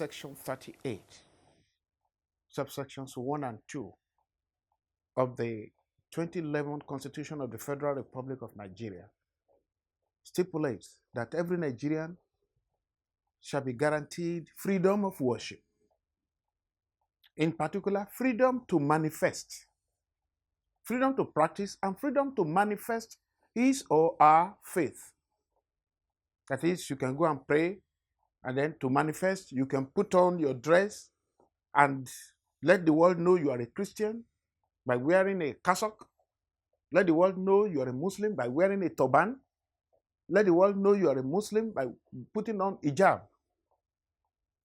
section 38, subsections 1 and 2 of the 2011 Constitution of the Federal Republic of Nigeria stipulates that every Nigerian shall be guaranteed freedom of worship. In particular, freedom to manifest, freedom to practice, and freedom to manifest his or her faith. That is, you can go and pray, and then to manifest, you can put on your dress and let the world know you are a Christian by wearing a cassock. Let the world know you are a Muslim by wearing a turban. Let the world know you are a Muslim by putting on hijab.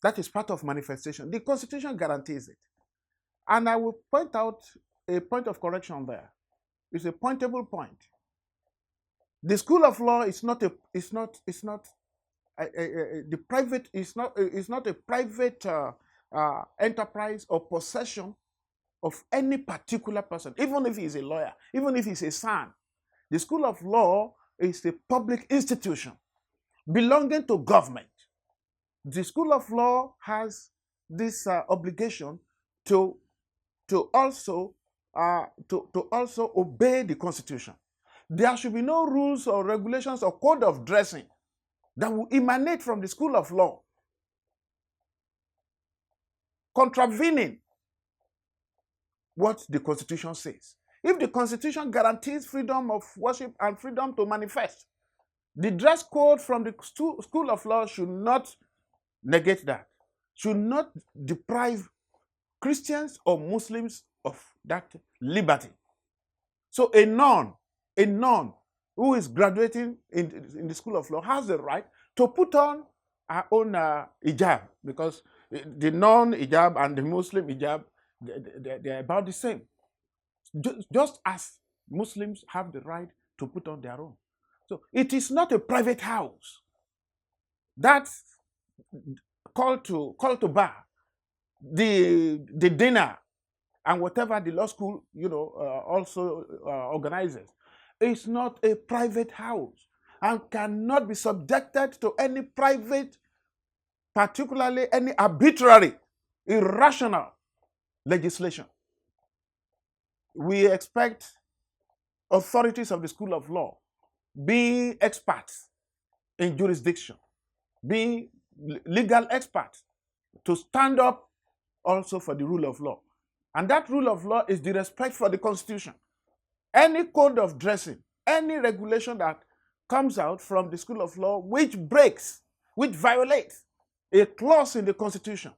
That is part of manifestation. The Constitution guarantees it. And I will point out a point of correction there. It's a pointable point. The school of law is not a private enterprise or possession of any particular person, even if he's a lawyer, even if he's a son. The school of law is a public institution belonging to government. The school of law has this obligation to also obey the Constitution. There should be no rules or regulations or code of dressing that will emanate from the school of law, contravening what the Constitution says. If the Constitution guarantees freedom of worship and freedom to manifest, the dress code from the school of law should not negate that, should not deprive Christians or Muslims of that liberty. So a nun who is graduating in the school of law has the right to put on her own hijab, because the non-hijab and the Muslim hijab, they're about the same. Just as Muslims have the right to put on their own. So it is not a private house. That's call to bar, the dinner, and whatever the law school also organizes. It's not a private house and cannot be subjected to any private, particularly any arbitrary, irrational legislation. We expect authorities of the school of law, being experts in jurisdiction, being legal experts, to stand up also for the rule of law. And that rule of law is the respect for the Constitution. Any code of dressing, any regulation that comes out from the school of law which violates a clause in the Constitution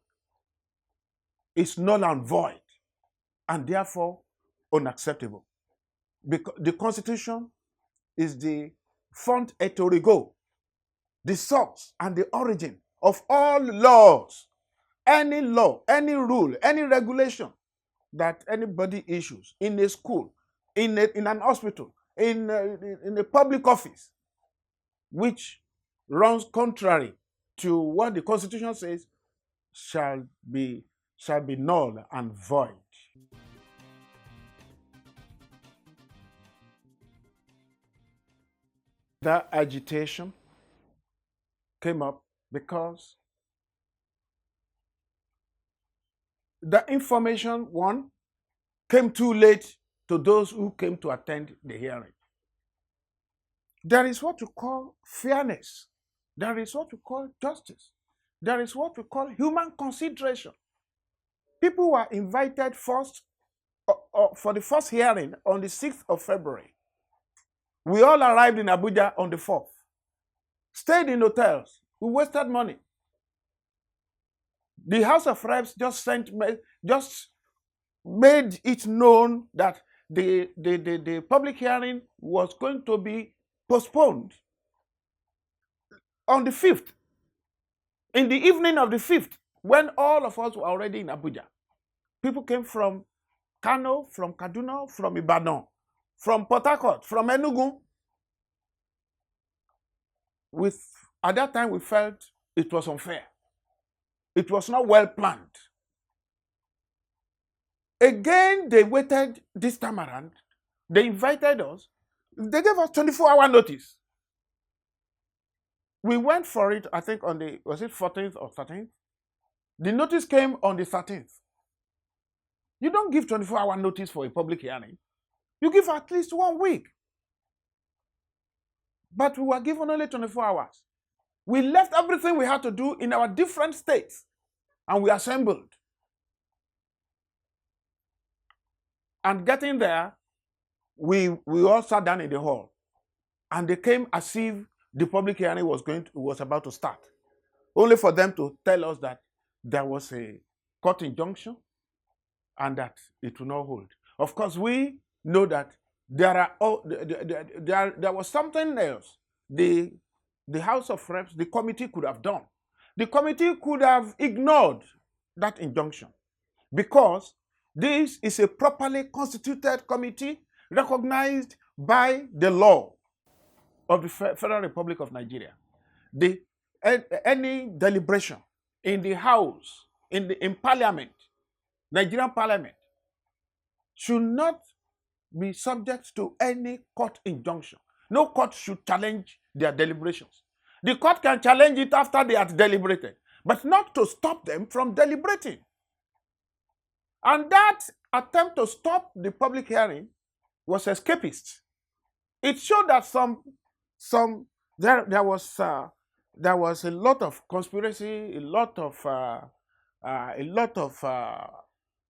is null and void, and therefore unacceptable. Because the Constitution is the font et origo, the source and the origin of all laws. Any law, any rule, any regulation that anybody issues in a school, in an hospital, in a public office, which runs contrary to what the Constitution says, shall be null and void. That agitation came up because the information, one, came too late to those who came to attend the hearing. There is what you call fairness. There is what you call justice. There is what we call human consideration. People were invited first for the first hearing on the 6th of February. We all arrived in Abuja on the 4th. Stayed in hotels. We wasted money. The House of Reps just made it known that the public hearing was going to be postponed on the 5th. In the evening of the 5th, when all of us were already in Abuja. People came from Kano, from Kaduna, from Ibadan, from Port Harcourt, from Enugu. At that time, we felt it was unfair. It was not well planned. Again, they waited this time around. They invited us. They gave us 24-hour notice. We went for it, I think, on the, was it 14th or 13th? The notice came on the 13th. You don't give 24-hour notice for a public hearing. You give at least 1 week. But we were given only 24 hours. We left everything we had to do in our different states and we assembled. And getting there, we all sat down in the hall. And they came as if the public hearing was about to start. Only for them to tell us that there was a court injunction and that it will not hold. Of course, we know that there was something else the House of Reps, the committee could have done. The committee could have ignored that injunction because this is a properly constituted committee recognized by the law of the Federal Republic of Nigeria. Any deliberation in the House, in Parliament, Nigerian Parliament, should not be subject to any court injunction. No court should challenge their deliberations. The court can challenge it after they have deliberated, but not to stop them from deliberating. And that attempt to stop the public hearing was escapist. It showed that there was a lot of conspiracy, a lot of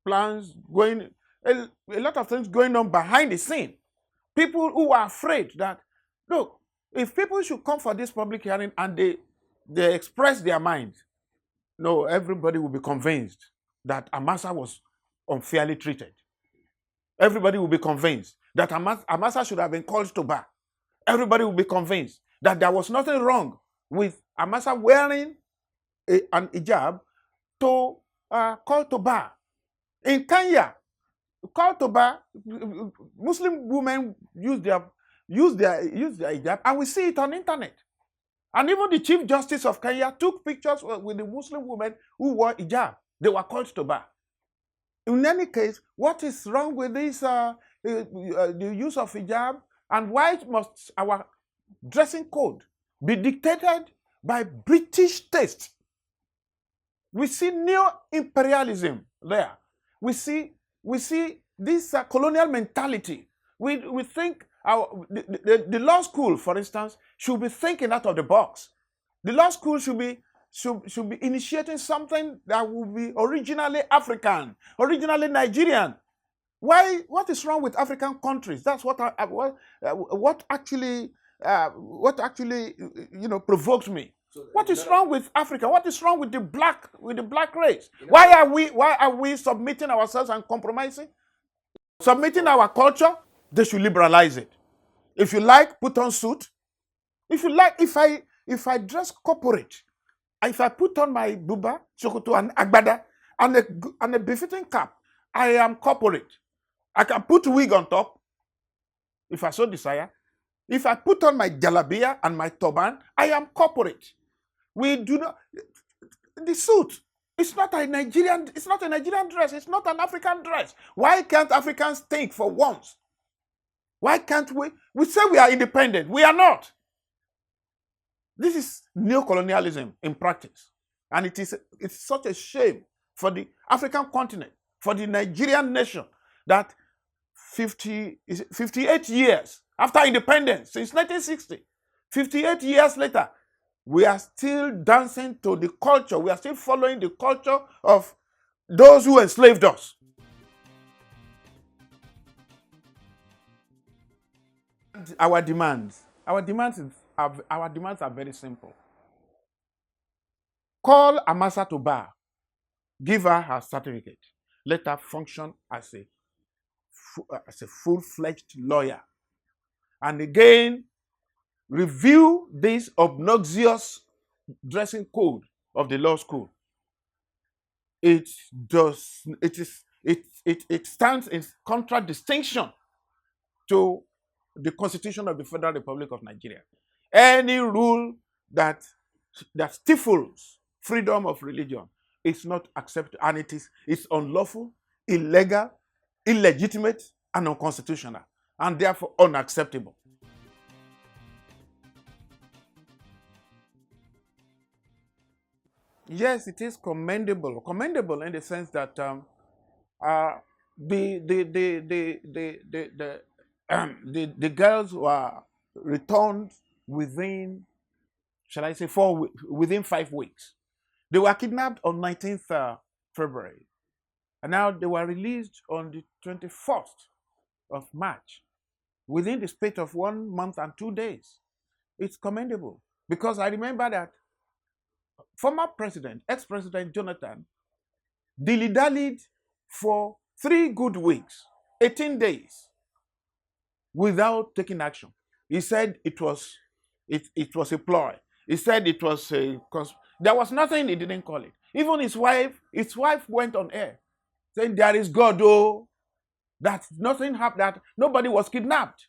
plans going, a lot of things going on behind the scene. People who are afraid that, look, if people should come for this public hearing and they express their mind, no, everybody will be convinced that Amasa was unfairly treated. Everybody will be convinced that Amasa should have been called to bar. Everybody will be convinced that there was nothing wrong with Amasa wearing an hijab to call to bar. In Kenya, call to bar, Muslim women use their hijab, and we see it on the internet. And even the Chief Justice of Kenya took pictures with the Muslim women who wore hijab. They were called to bar. In any case, what is wrong with this, the use of hijab, and why must our dressing code be dictated by British taste? We see neo-imperialism there. We see this colonial mentality. We think the law school, for instance, should be thinking out of the box. The law school should be initiating something that will be originally African, originally Nigerian. Why? What is wrong with African countries? That's what actually provoked me. So, what is wrong with Africa? What is wrong with the black race? Why are we submitting ourselves and compromising? Submitting our culture, they should liberalize it. If you like, put on suit. If you like, if I dress corporate, if I put on my buba, shokoto, and agbada, and a befitting cap, I am corporate. I can put wig on top, if I so desire. If I put on my jalabia and my turban, I am corporate. We do not. The suit. It's not a Nigerian dress. It's not an African dress. Why can't Africans think for once? Why can't we? We say we are independent. We are not. This is neocolonialism in practice. And it's such a shame for the African continent, for the Nigerian nation, that 58 years after independence, since 1960, 58 years later, we are still dancing to the culture. We are still following the culture of those who enslaved us. Our demands are very simple. Call Amasa to bar. Give her her certificate. Let her function as a full-fledged lawyer. And again, review this obnoxious dressing code of the law school. It stands in contradistinction to the Constitution of the Federal Republic of Nigeria. Any rule that stifles freedom of religion is not accepted, and it's unlawful, illegal, illegitimate, and unconstitutional, and therefore unacceptable. Yes, it is commendable. Commendable in the sense that the girls were returned within, shall I say, within 5 weeks. They were kidnapped on 19th February, and now they were released on the 21st of March, within the space of 1 month and 2 days. It's commendable because I remember that former president, ex-president Jonathan, dilly-dallied for 3 good weeks, 18 days, without taking action. He said it was a ploy. He said it was there was nothing he didn't call it. Even his wife went on air saying there is God, oh, that nothing happened, that nobody was kidnapped.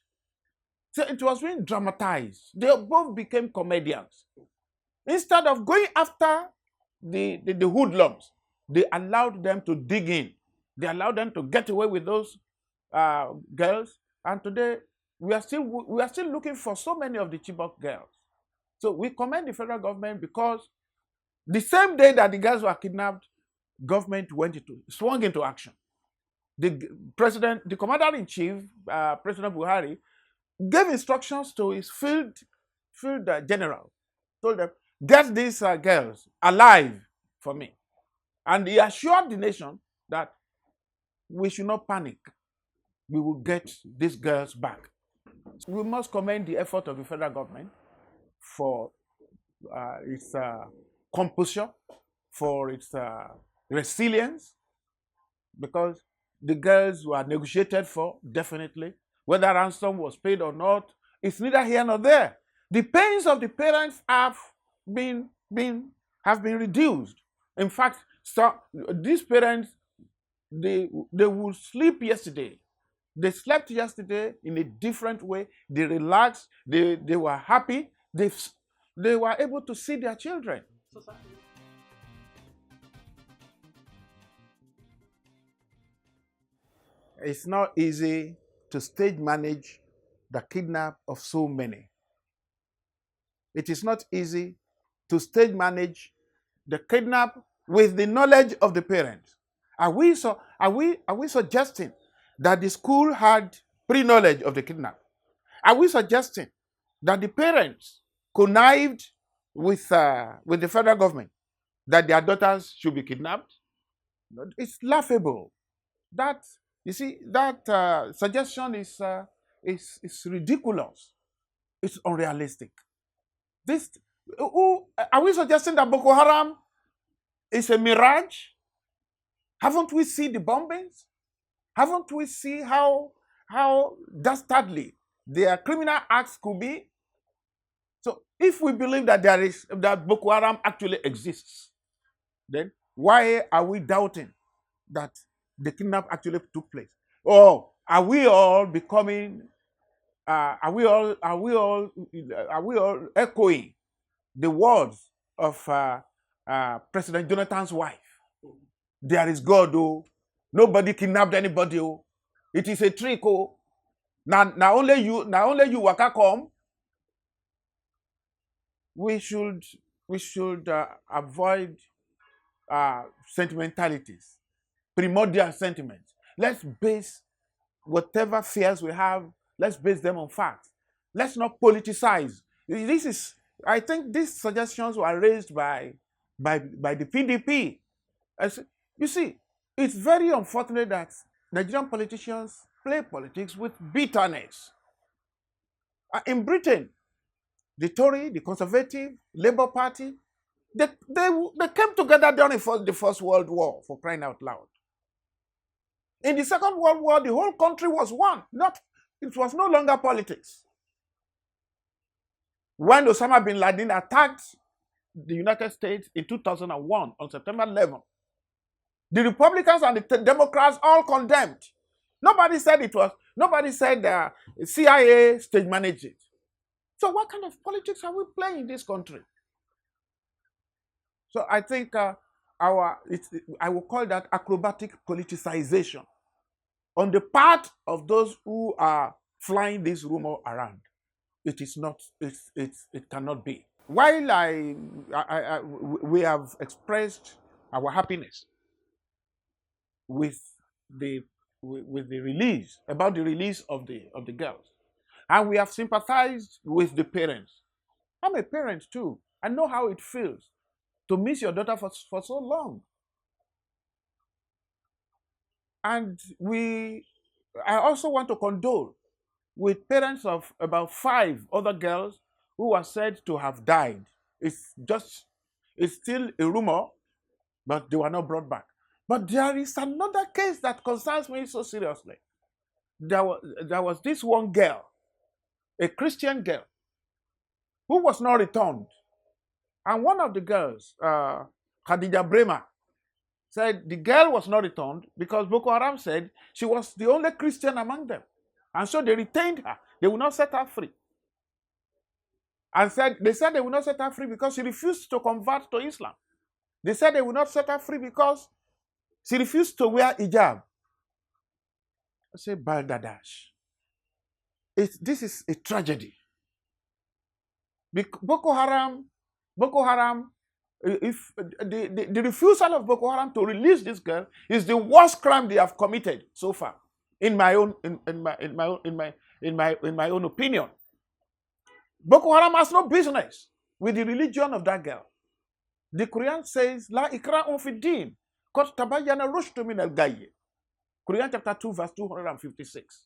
So it was being dramatized. They both became comedians. Instead of going after the hoodlums, they allowed them to dig in. They allowed them to get away with those girls. And today, we are still looking for so many of the Chibok girls. So we commend the federal government because the same day that the girls were kidnapped, government swung into action. The commander-in-chief, President Buhari, gave instructions to his field general, told them, get these girls alive for me. And he assured the nation that we should not panic. We will get these girls back. We must commend the effort of the federal government for its composure, for its resilience, because the girls were negotiated for, definitely. Whether ransom was paid or not, it's neither here nor there. The pains of the parents have been reduced. In fact, so these parents, they would sleep yesterday. They slept yesterday in a different way. They relaxed. They were happy. They were able to see their children. It's not easy to stage manage the kidnap of so many. It is not easy to stage manage the kidnap with the knowledge of the parents. Are we suggesting that the school had pre-knowledge of the kidnap? Are we suggesting that the parents connived with the federal government that their daughters should be kidnapped? It's laughable. That, you see, that suggestion is ridiculous. It's unrealistic. Are we suggesting that Boko Haram is a mirage? Haven't we seen the bombings? Haven't we seen how dastardly their criminal acts could be? So if we believe that that Boko Haram actually exists, then why are we doubting that the kidnap actually took place? Or are we all becoming? Are we all echoing the words of President Jonathan's wife? There is God, oh. Nobody kidnapped anybody, oh. It is a trick, oh. Now only you waka come. We should avoid sentimentalities, primordial sentiments. Let's base whatever fears we have. Let's base them on facts. Let's not politicize. I think these suggestions were raised by the PDP. You see, it's very unfortunate that Nigerian politicians play politics with bitterness. In Britain, the Tory, the Conservative, Labour Party, they came together during the First World War, for crying out loud. In the Second World War, the whole country was one. It was no longer politics. When Osama bin Laden attacked the United States in 2001 on September 11, the Republicans and the Democrats all condemned. Nobody said CIA stage managed it. So what kind of politics are we playing in this country? So I think I will call that acrobatic politicization on the part of those who are flying this rumor around. It cannot be. While we have expressed our happiness with the with the release about the release of the girls, and we have sympathized with the parents. I'm a parent too. I know how it feels to miss your daughter for so long. And I also want to condole with parents of about 5 other girls who are said to have died. It's still a rumor, but they were not brought back. But there is another case that concerns me so seriously. There was this one girl, a Christian girl, who was not returned. And one of the girls, Khadija Bremer, said the girl was not returned because Boko Haram said she was the only Christian among them. And so they retained her. They would not set her free. And they said they would not set her free because she refused to convert to Islam. They said they would not set her free because she refused to wear hijab. I say, Baldadash. This is a tragedy. Boko Haram, if the refusal of Boko Haram to release this girl is the worst crime they have committed so far, in my own opinion. Boko Haram has no business with the religion of that girl. The Quran says, La ikra'un fi din, qad tabayyana rushdu min al-ghayy. Quran chapter 2, verse 256.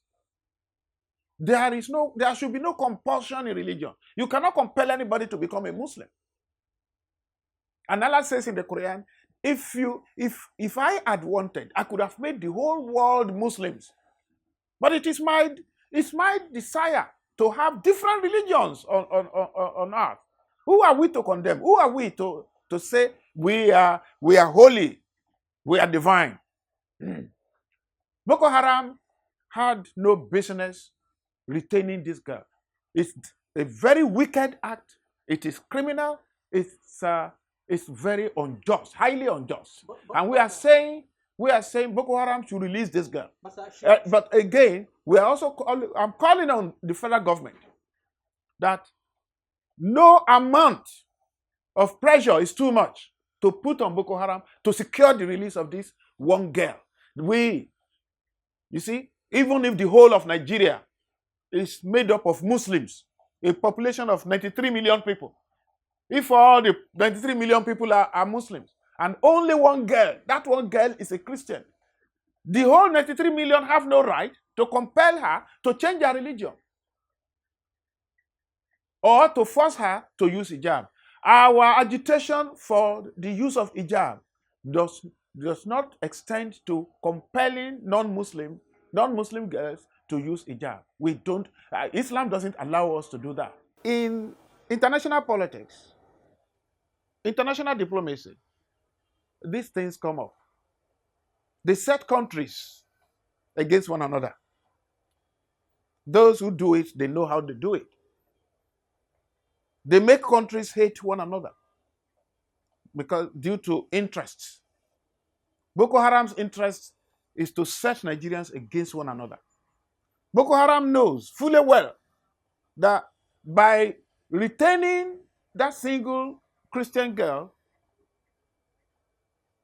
There should be no compulsion in religion. You cannot compel anybody to become a Muslim. And Allah says in the Quran, if I had wanted, I could have made the whole world Muslims. But it's my desire to have different religions on earth. Who are we to condemn? Who are we to say we are holy, we are divine? Boko Haram had no business retaining this girl. It's a very wicked act. It is criminal. It's very unjust, highly unjust. And we are saying Boko Haram should release this girl. But again, I'm calling on the federal government that no amount of pressure is too much to put on Boko Haram to secure the release of this one girl. You see, even if the whole of Nigeria is made up of Muslims, a population of 93 million people, if all the 93 million people are Muslims, and only one girl, that one girl is a Christian, the whole 93 million have no right to compel her to change her religion or to force her to use hijab. Our agitation for the use of hijab does not extend to compelling non-Muslim girls to use hijab. We don't. Islam doesn't allow us to do that. In international politics, international diplomacy, these things come up. They set countries against one another. Those who do it, they know how to do it. They make countries hate one another because due to interests. Boko Haram's interest is to set Nigerians against one another. Boko Haram knows fully well that by retaining that single Christian girl,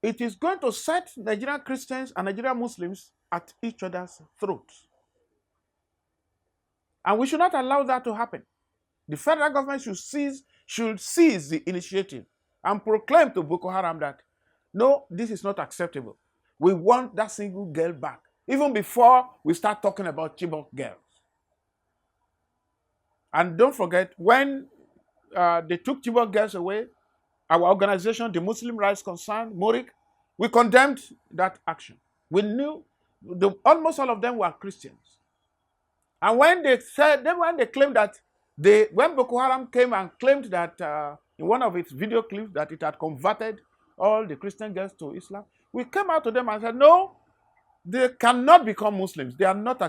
it is going to set Nigerian Christians and Nigerian Muslims at each other's throats. And we should not allow that to happen. The federal government should seize the initiative and proclaim to Boko Haram that, no, this is not acceptable. We want that single girl back, even before we start talking about Chibok girls. And don't forget, when they took Chibok girls away, our organization, the Muslim Rights Concern, MURIC, we condemned that action. We knew almost all of them were Christians. And when they claimed that when Boko Haram came and claimed that in one of its video clips that it had converted all the Christian girls to Islam, we came out to them and said, no, they cannot become Muslims. They are not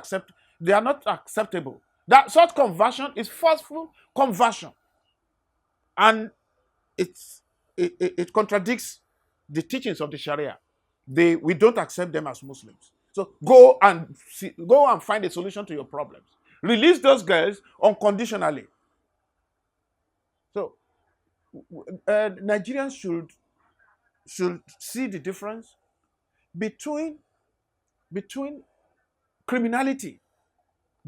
acceptable. That such conversion is forceful conversion. And it contradicts the teachings of the Sharia. We don't accept them as Muslims. So go and find a solution to your problems. Release those girls unconditionally. So Nigerians should see the difference between criminality,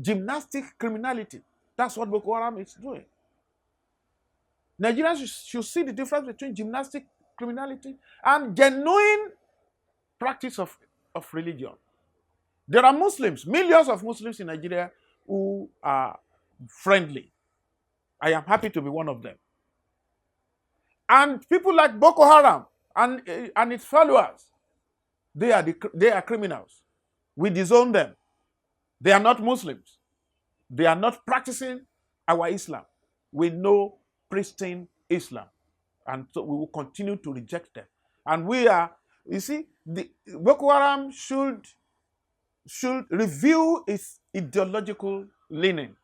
gymnastic criminality. That's what Boko Haram is doing. Nigerians should see the difference between gymnastic criminality and genuine practice of religion. There are Muslims, millions of Muslims in Nigeria who are friendly. I am happy to be one of them. And people like Boko Haram and its followers, they are criminals. We disown them. They are not Muslims. They are not practicing our Islam. We know pristine Islam. And so we will continue to reject them. And we are, you see, the Boko Haram should review its ideological leaning.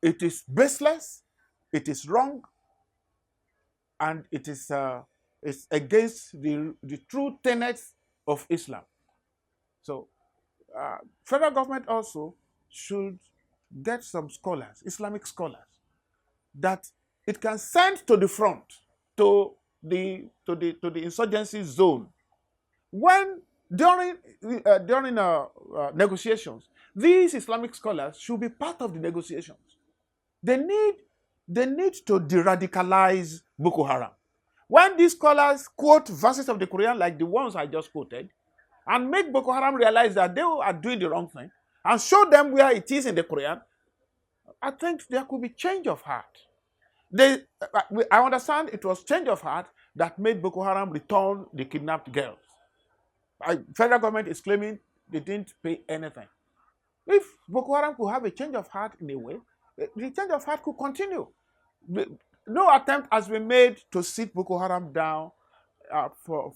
It is baseless, it is wrong, and it is it's against the true tenets of Islam. So, federal government also should get some scholars, Islamic scholars, that it can send to the front, to the insurgency zone. When during negotiations, these Islamic scholars should be part of the negotiations. They need to de-radicalize Boko Haram. When these scholars quote verses of the Quran like the ones I just quoted, and make Boko Haram realize that they are doing the wrong thing, and show them where it is in the Quran, I think there could be change of heart. I understand it was change of heart that made Boko Haram return the kidnapped girls. Federal government is claiming they didn't pay anything. If Boko Haram could have a change of heart in a way, the change of heart could continue. No attempt has been made to sit Boko Haram down for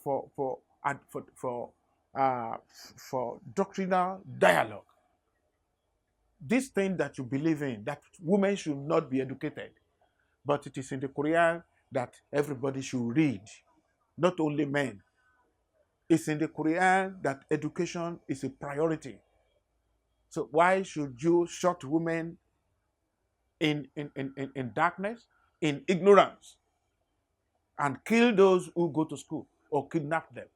doctrinal dialogue. This thing that you believe in, that women should not be educated, but it is in the Quran that everybody should read, not only men. It's in the Quran that education is a priority. So why should you shut women in darkness, in ignorance, and kill those who go to school or kidnap them?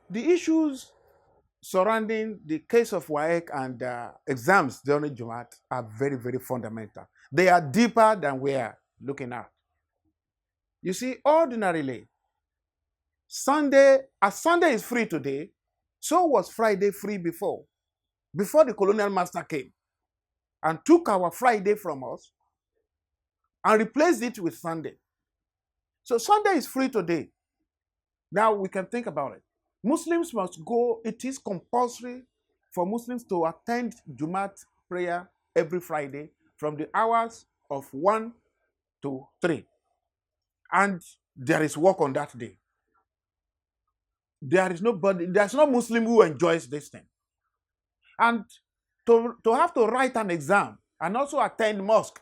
The issues surrounding the case of WAEC and exams during Jumat are very, very fundamental. They are deeper than we are looking at. You see, ordinarily, Sunday is free today, so was Friday free before the colonial master came and took our Friday from us and replaced it with Sunday. So Sunday is free today. Now we can think about it. Muslims must go, it is compulsory for Muslims to attend Jumat prayer every Friday from the hours of 1 to 3. And there is work on that day. There's no Muslim who enjoys this thing. And to have to write an exam and also attend mosque,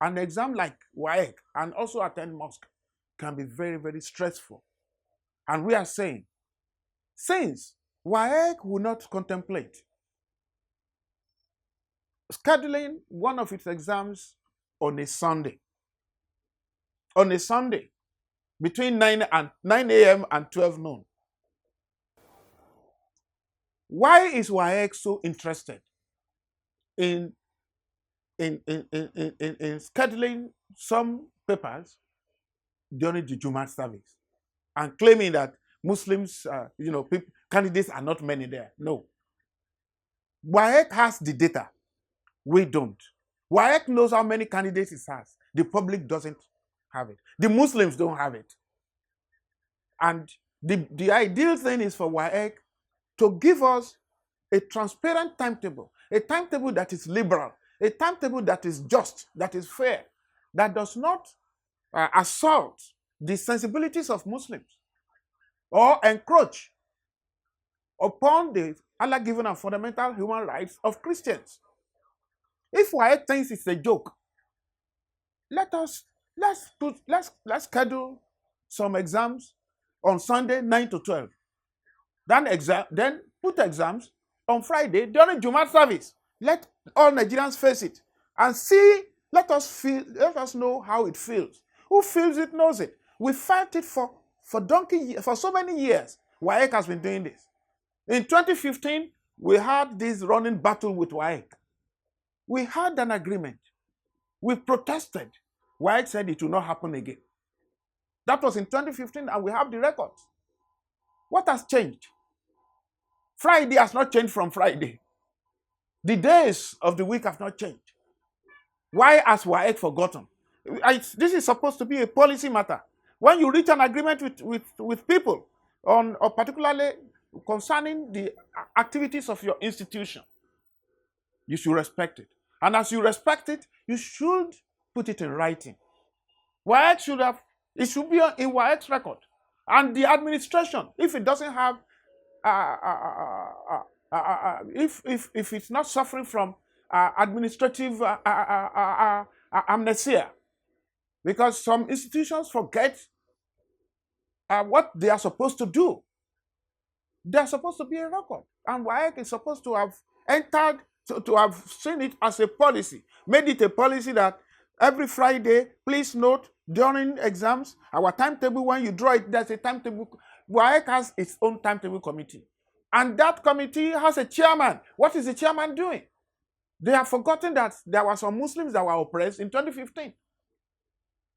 an exam like WAEC and also attend mosque can be very, very stressful. And we are saying, since WAEC will not contemplate scheduling one of its exams on a Sunday, between 9 a.m. and 12 noon, why is WAEC so interested in scheduling some papers during the Jumat service and claiming that Muslims, candidates are not many there? No. WAEC has the data. We don't. WAEC knows how many candidates it has. The public doesn't have it. The Muslims don't have it. And the ideal thing is for WAEC to give us a transparent timetable, a timetable that is liberal, a timetable that is just, that is fair, that does not assault the sensibilities of Muslims or encroach upon the Allah-given and fundamental human rights of Christians. If WAEC thinks it's a joke, let's schedule some exams on Sunday 9 to 12. Then put exams on Friday during Jumat service. Let all Nigerians face it and see. Let us know how it feels. Who feels it knows it. We felt it for so many years. WAEC has been doing this. In 2015, we had this running battle with WAEC. We had an agreement. We protested. WAEC said it will not happen again. That was in 2015, and we have the records. What has changed? Friday has not changed from Friday. The days of the week have not changed. Why has WAEC forgotten? This is supposed to be a policy matter. When you reach an agreement with people, or particularly concerning the activities of your institution, you should respect it. And as you respect it, you should put it in writing. WAEC should be in WAEC's record. And the administration, if it doesn't have, if it's not suffering from administrative amnesia, because some institutions forget what they are supposed to do. They are supposed to be a record. And WAEC is supposed to have entered, to have seen it as a policy, made it a policy that every Friday, please note, during exams, our timetable, when you draw it, there's a timetable. WAEC has its own timetable committee. And that committee has a chairman. What is the chairman doing? They have forgotten that there were some Muslims that were oppressed in 2015.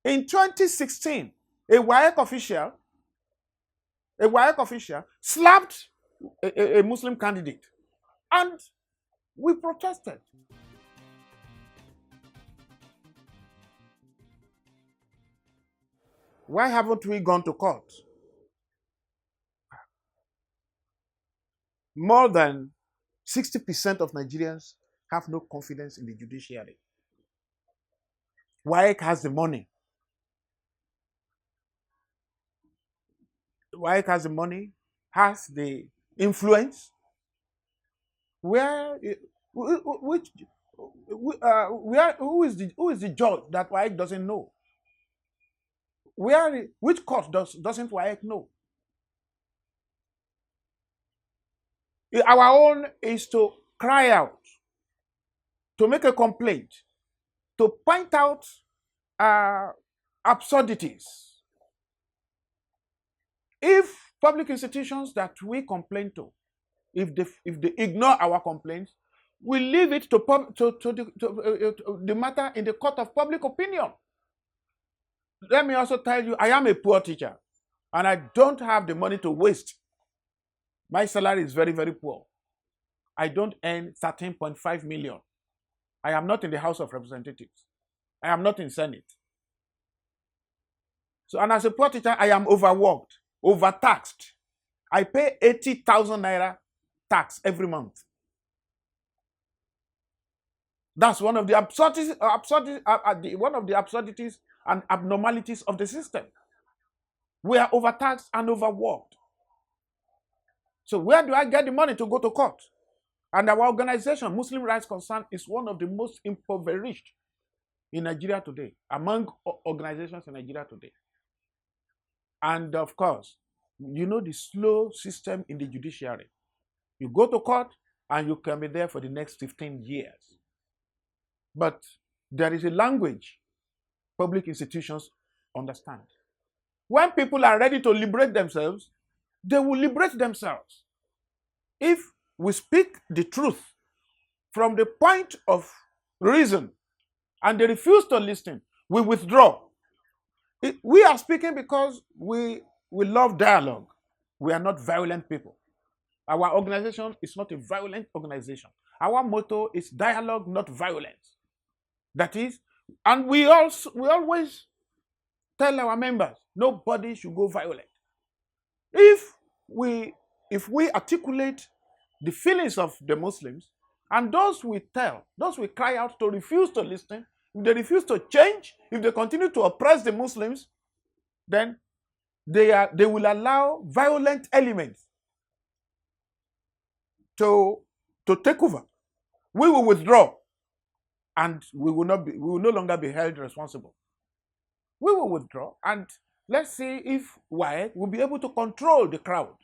In 2016, a WAEC official slapped a Muslim candidate. And we protested. Why haven't we gone to court? More than 60% of Nigerians have no confidence in the judiciary. WAEC has the money. WAEC has the money, has the influence. Who is the judge that WAEC doesn't know? Which court doesn't WAEC know? Our own is to cry out, to make a complaint, to point out absurdities. If public institutions that we complain to, if they ignore our complaints, we leave it to the matter in the court of public opinion. Let me also tell you, I am a poor teacher, and I don't have the money to waste. My salary is very, very poor. I don't earn 13.5 million. I am not in the House of Representatives. I am not in Senate. So, and as a poor teacher, I am overworked, overtaxed. I pay 80,000 naira tax every month. That's one of the absurdities and abnormalities of the system. We are overtaxed and overworked. So where do I get the money to go to court? And our organization, Muslim Rights Concern, is one of the most impoverished in Nigeria today, among organizations in Nigeria today. And of course, you know the slow system in the judiciary. You go to court and you can be there for the next 15 years. But there is a language public institutions understand. When people are ready to liberate themselves, they will liberate themselves. If we speak the truth from the point of reason and they refuse to listen, we withdraw. We are speaking because we love dialogue. We are not violent people. Our organization is not a violent organization. Our motto is dialogue, not violence. That is, and we always tell our members, nobody should go violent. If we articulate the feelings of the Muslims, and those we cry out to refuse to listen, if they refuse to change, if they continue to oppress the Muslims, then they will allow violent elements to take over. We will withdraw, and we will no longer be held responsible. We will withdraw, and let's see if WAEC will be able to control the crowd.